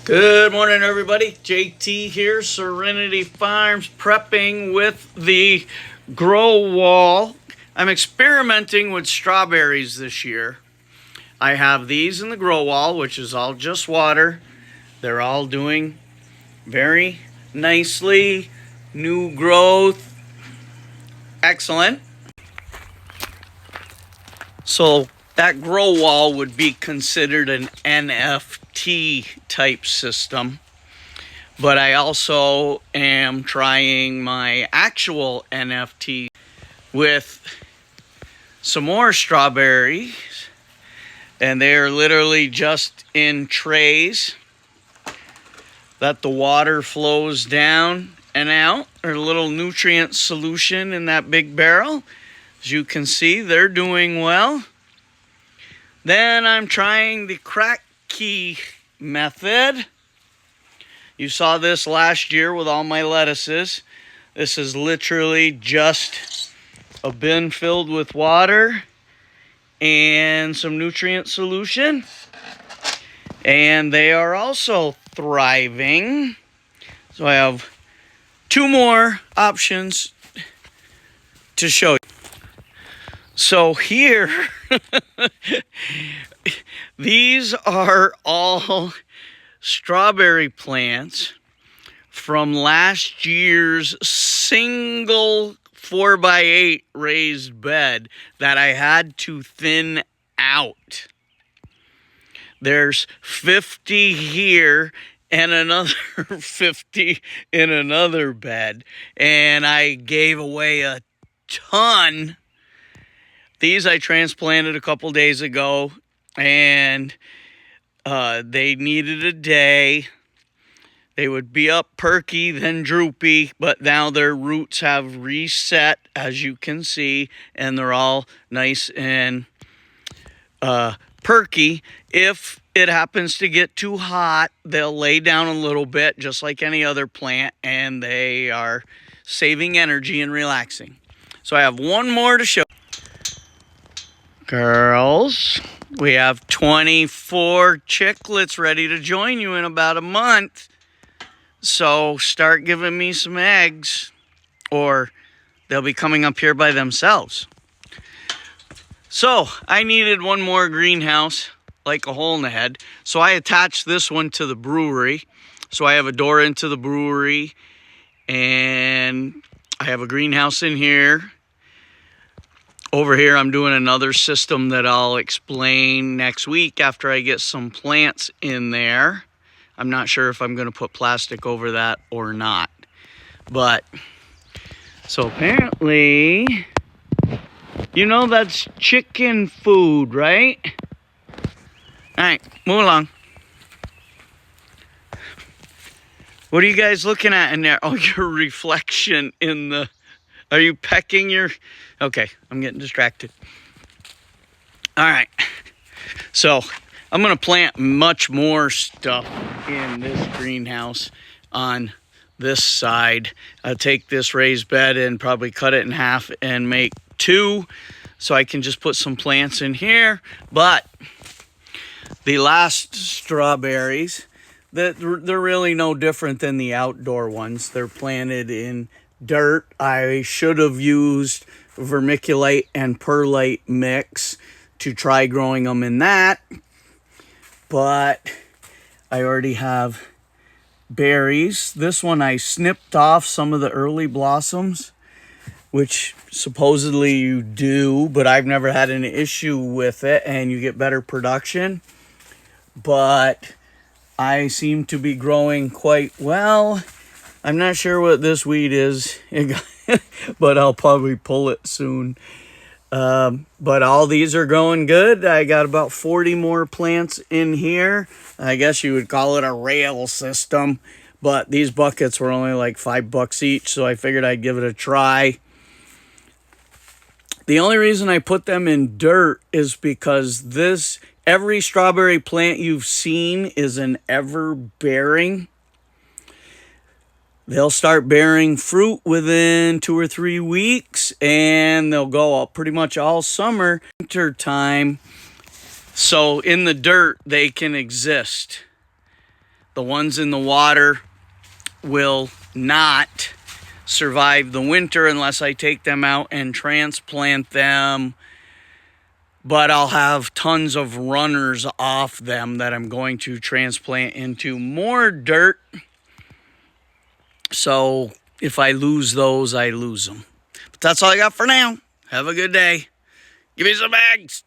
Good morning, everybody. JT here, Serenity Farms, prepping with the grow wall. I'm experimenting with strawberries this year. I have these in the grow wall, which is all just water. They're all doing very nicely. New growth. Excellent. So that grow wall would be considered an NFT type system. But I also am trying my actual NFT with some more strawberries. And they're literally just in trays that the water flows down and out. There's a little nutrient solution in that big barrel. As you can see, they're doing well. Then I'm trying the crack key method. You saw this last year with all my lettuces. This is literally just a bin filled with water and some nutrient solution. And they are also thriving. So I have two more options to show you. So here, these are all strawberry plants from last year's single 4x8 raised bed that I had to thin out. There's 50 here and another 50 in another bed, and I gave away a ton. These I transplanted a couple days ago, and they needed a day. They would be up perky, then droopy, but now their roots have reset, as you can see, and they're all nice and perky. If it happens to get too hot, they'll lay down a little bit, just like any other plant, and they are saving energy and relaxing. So I have one more to show. Girls, we have 24 chicklets ready to join you in about a month. So start giving me some eggs, or they'll be coming up here by themselves. So I needed one more greenhouse, like a hole in the head. So I attached this one to the brewery. So I have a door into the brewery, and I have a greenhouse in here. Over here, I'm doing another system that I'll explain next week after I get some plants in there. I'm not sure if I'm going to put plastic over that or not. But, so apparently, you know that's chicken food, right? All right, move along. What are you guys looking at in there? Oh, your reflection in the... Are you pecking your... Okay, I'm getting distracted. All right. So, I'm going to plant much more stuff in this greenhouse on this side. I'll take this raised bed and probably cut it in half and make two, so I can just put some plants in here. But the last strawberries, they're really no different than the outdoor ones. They're planted in dirt. I should have used vermiculite and perlite mix to try growing them in that, but I already have berries. This one I snipped off some of the early blossoms, which supposedly you do, but I've never had an issue with it, and you get better production. But I seem to be growing quite well. I'm not sure what this weed is, but I'll probably pull it soon. But all these are going good. I got about 40 more plants in here. I guess you would call it a rail system, but these buckets were only like $5 each, so I figured I'd give it a try. The only reason I put them in dirt is because every strawberry plant you've seen is an ever-bearing. They'll start bearing fruit within 2 or 3 weeks, and they'll go up pretty much all summer, winter time. So in the dirt, they can exist. The ones in the water will not survive the winter unless I take them out and transplant them. But I'll have tons of runners off them that I'm going to transplant into more dirt. So if I lose those, I lose them. But that's all I got for now. Have a good day. Give me some eggs.